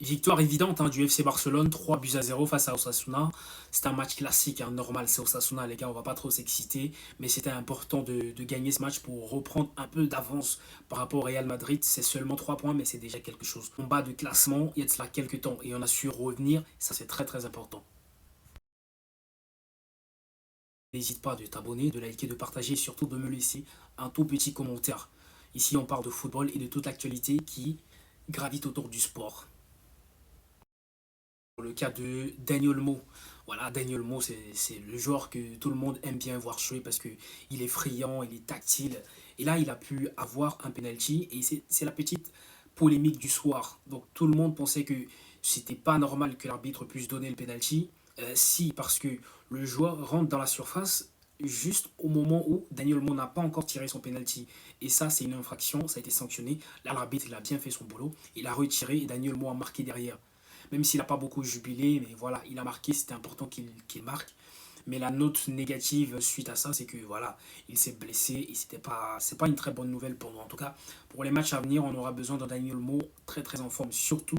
Victoire évidente hein, du FC Barcelone, 3 buts à 0 face à Osasuna. C'était un match classique, hein, normal, c'est Osasuna, les gars, on va pas trop s'exciter. Mais c'était important de gagner ce match pour reprendre un peu d'avance par rapport au Real Madrid. C'est seulement 3 points, mais c'est déjà quelque chose. En bas de classement, il y a de cela quelques temps et on a su revenir. Ça, c'est très très important. N'hésite pas de t'abonner, de liker, de partager et surtout de me laisser un tout petit commentaire. Ici, on parle de football et de toute l'actualité qui gravite autour du sport. Pour le cas de Daniel Mo. Voilà, Daniel Mo, c'est le joueur que tout le monde aime bien voir jouer parce qu'il est friand, il est tactile. Et là, il a pu avoir un penalty et c'est la petite polémique du soir. Donc tout le monde pensait que c'était pas normal que l'arbitre puisse donner le penalty. Si, parce que le joueur rentre dans la surface juste au moment où Daniel Mo n'a pas encore tiré son penalty. Et ça, c'est une infraction, ça a été sanctionné. Là, l'arbitre, il a bien fait son boulot. Il a retiré et Daniel Mo a marqué derrière. Même s'il n'a pas beaucoup jubilé, mais voilà, il a marqué, c'était important qu'il marque. Mais la note négative suite à ça, c'est que voilà, il s'est blessé et c'est pas une très bonne nouvelle pour nous. En tout cas, pour les matchs à venir, on aura besoin d'un Daniel Mo très très en forme, surtout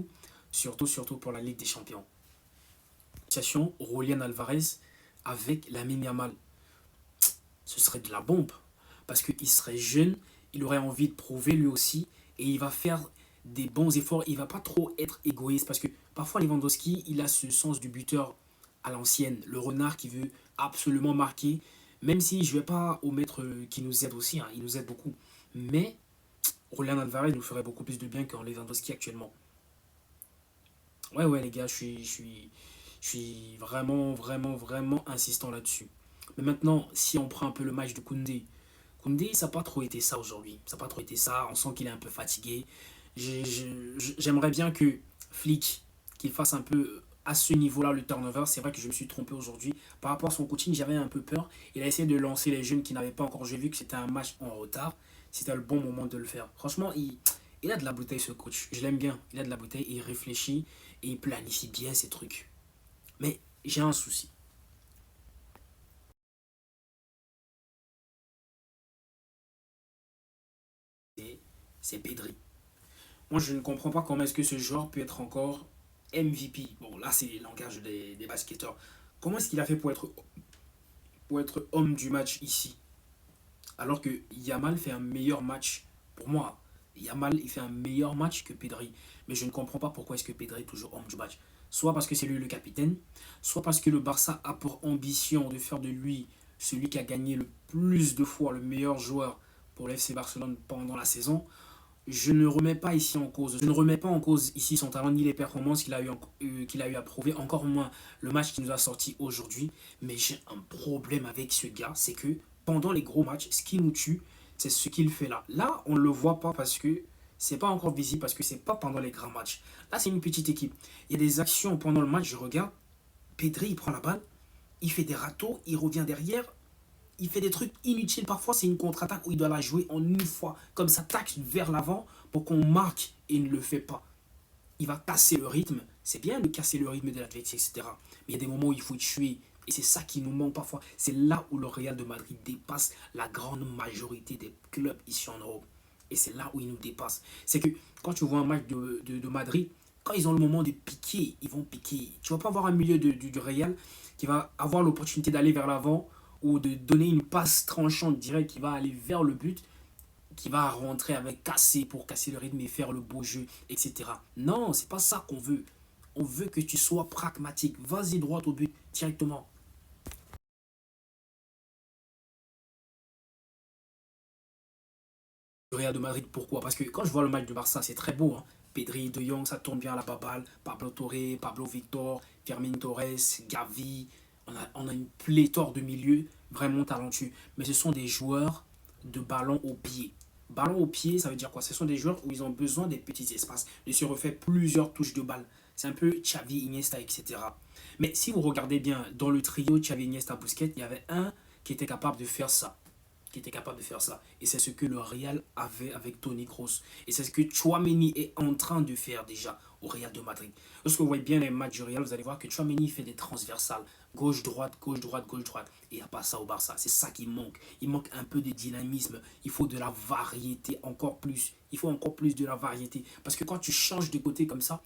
pour la Ligue des Champions. Situation Julian Alvarez avec Lamine Yamal, ce serait de la bombe parce qu'il serait jeune, il aurait envie de prouver lui aussi et il va faire des bons efforts, il va pas trop être égoïste parce que parfois Lewandowski, il a ce sens du buteur à l'ancienne, le renard qui veut absolument marquer, même si je vais pas omettre qui nous aide aussi, hein, il nous aide beaucoup. Mais Julian Alvarez nous ferait beaucoup plus de bien qu'en Lewandowski actuellement. Ouais, les gars, je suis vraiment insistant là-dessus. Mais maintenant, si on prend un peu le match de Koundé, Koundé, ça n'a pas trop été ça aujourd'hui. Ça n'a pas trop été ça. On sent qu'il est un peu fatigué. J'aimerais bien que Flick, qu'il fasse un peu à ce niveau-là le turnover. C'est vrai que je me suis trompé aujourd'hui. Par rapport à son coaching, j'avais un peu peur. Il a essayé de lancer les jeunes qui n'avaient pas encore. J'ai vu que c'était un match en retard. C'était le bon moment de le faire. Franchement, il a de la bouteille, ce coach. Je l'aime bien. Il a de la bouteille. Il réfléchit et il planifie bien ses trucs. Mais j'ai un souci. C'est Pedri. Moi, je ne comprends pas comment est-ce que ce joueur peut être encore MVP. Bon, là, c'est le langage des basketteurs. Comment est-ce qu'il a fait pour être homme du match ici? Alors que Yamal fait un meilleur match pour moi. Yamal, il fait un meilleur match que Pedri. Mais je ne comprends pas pourquoi est-ce que Pedri est toujours homme du match. Soit parce que c'est lui le capitaine, soit parce que le Barça a pour ambition de faire de lui celui qui a gagné le plus de fois le meilleur joueur pour l'FC Barcelone pendant la saison. Je ne remets pas ici en cause. Je ne remets pas en cause ici son talent ni les performances qu'il a eu à prouver, encore moins le match qui nous a sorti aujourd'hui. Mais j'ai un problème avec ce gars, c'est que pendant les gros matchs, ce qui nous tue, c'est ce qu'il fait là. Là, on ne le voit pas parce que c'est pas encore visible, parce que c'est pas pendant les grands matchs. Là, c'est une petite équipe. Il y a des actions pendant le match, je regarde, Pedri, il prend la balle, il fait des râteaux, il revient derrière, il fait des trucs inutiles. Parfois, c'est une contre-attaque où il doit la jouer en une fois. Comme ça, tac, vers l'avant pour qu'on marque et il ne le fait pas. Il va casser le rythme. C'est bien de casser le rythme de l'Atlético, etc. Mais il y a des moments où il faut tuer. Et c'est ça qui nous manque parfois. C'est là où le Real de Madrid dépasse la grande majorité des clubs ici en Europe. Et c'est là où il nous dépasse. C'est que quand tu vois un match de Madrid, quand ils ont le moment de piquer, ils vont piquer. Tu ne vas pas avoir un milieu du Real qui va avoir l'opportunité d'aller vers l'avant ou de donner une passe tranchante directe qui va aller vers le but, qui va rentrer avec casser pour casser le rythme et faire le beau jeu, etc. Non, c'est pas ça qu'on veut. On veut que tu sois pragmatique. Vas-y droit au but directement. Le Real de Madrid, pourquoi? Parce que quand je vois le match de Barça, c'est très beau. Hein. Pedri, De Jong, ça tourne bien à la baballe. Pablo Torre, Pablo Victor, Fermin Torres, Gavi. On a une pléthore de milieux vraiment talentueux. Mais ce sont des joueurs de ballon au pied. Ballon au pied, ça veut dire quoi? Ce sont des joueurs où ils ont besoin des petits espaces, de se refaire plusieurs touches de balle. C'est un peu Xavi, Iniesta, etc. Mais si vous regardez bien, dans le trio Xavi, Iniesta, Busquets, il y avait un qui était capable de faire ça Et c'est ce que le Real avait avec Toni Kroos. Et c'est ce que Chouameni est en train de faire déjà au Real de Madrid. Lorsque vous voyez bien les matchs du Real, vous allez voir que Chouameni fait des transversales. Gauche-droite, gauche-droite, gauche-droite. Et il n'y a pas ça au Barça. C'est ça qui manque. Il manque un peu de dynamisme. Il faut de la variété encore plus. Il faut encore plus de la variété. Parce que quand tu changes de côté comme ça,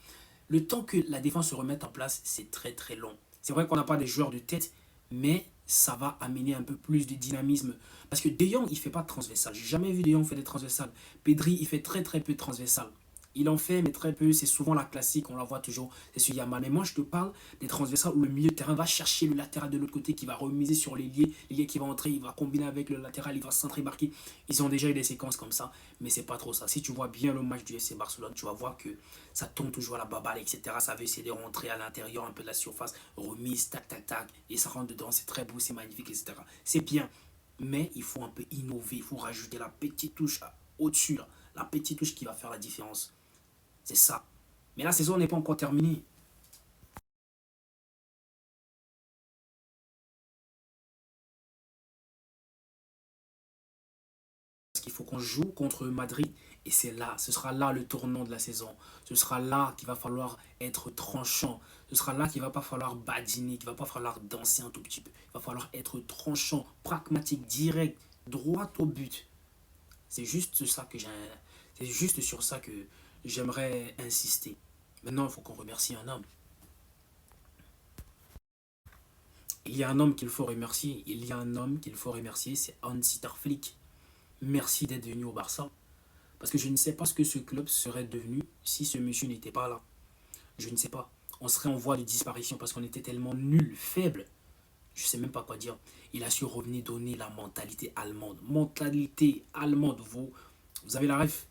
Le temps que la défense se remette en place, c'est très très long. C'est vrai qu'on n'a pas des joueurs de tête, mais ça va amener un peu plus de dynamisme. Parce que De Jong, il ne fait pas de transversal. J'ai jamais vu De Jong faire des transversales. Pedri, il fait très très peu de transversales. Il en fait, mais très peu. C'est souvent la classique, on la voit toujours. C'est sur Yamal. Mais moi, je te parle des transversales où le milieu de terrain va chercher le latéral de l'autre côté, qui va remiser sur l'ailier. L'ailier qui va entrer, il va combiner avec le latéral, il va centrer, marquer. Ils ont déjà eu des séquences comme ça, mais c'est pas trop ça. Si tu vois bien le match du FC Barcelone, tu vas voir que ça tourne toujours à la baballe, etc. Ça veut essayer de rentrer à l'intérieur un peu de la surface, remise, tac, tac, tac, et ça rentre dedans. C'est très beau, c'est magnifique, etc. C'est bien, mais il faut un peu innover, il faut rajouter la petite touche au-dessus, là. La petite touche qui va faire la différence. C'est ça. Mais la saison n'est pas encore terminée. Parce qu'il faut qu'on joue contre Madrid. Et c'est là, ce sera là le tournant de la saison. Ce sera là qu'il va falloir être tranchant. Ce sera là qu'il ne va pas falloir badiner, qu'il ne va pas falloir danser un tout petit peu. Il va falloir être tranchant, pragmatique, direct, droit au but. C'est juste ça que j'ai. C'est juste sur ça que j'aimerais insister. Maintenant, il faut qu'on remercie un homme. Il y a un homme qu'il faut remercier. Il y a un homme qu'il faut remercier, c'est Hans-Dieter Flick. Merci d'être venu au Barça. Parce que je ne sais pas ce que ce club serait devenu si ce monsieur n'était pas là. Je ne sais pas. On serait en voie de disparition parce qu'on était tellement nuls, faibles. Je ne sais même pas quoi dire. Il a su revenir donner la mentalité allemande. Mentalité allemande. Vous avez la ref.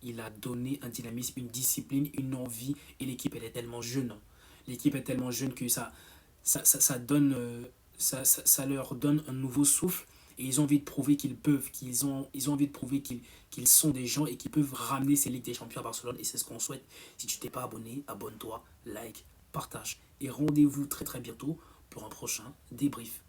Il a donné un dynamisme, une discipline, une envie. Et l'équipe, elle est tellement jeune. L'équipe est tellement jeune que ça donne, ça leur donne un nouveau souffle. Et ils ont envie de prouver qu'ils peuvent, ils ont envie de prouver qu'ils sont des gens et qu'ils peuvent ramener ces Ligues des Champions à Barcelone. Et c'est ce qu'on souhaite. Si tu t'es pas abonné, abonne-toi, like, partage. Et rendez-vous très très bientôt pour un prochain débrief.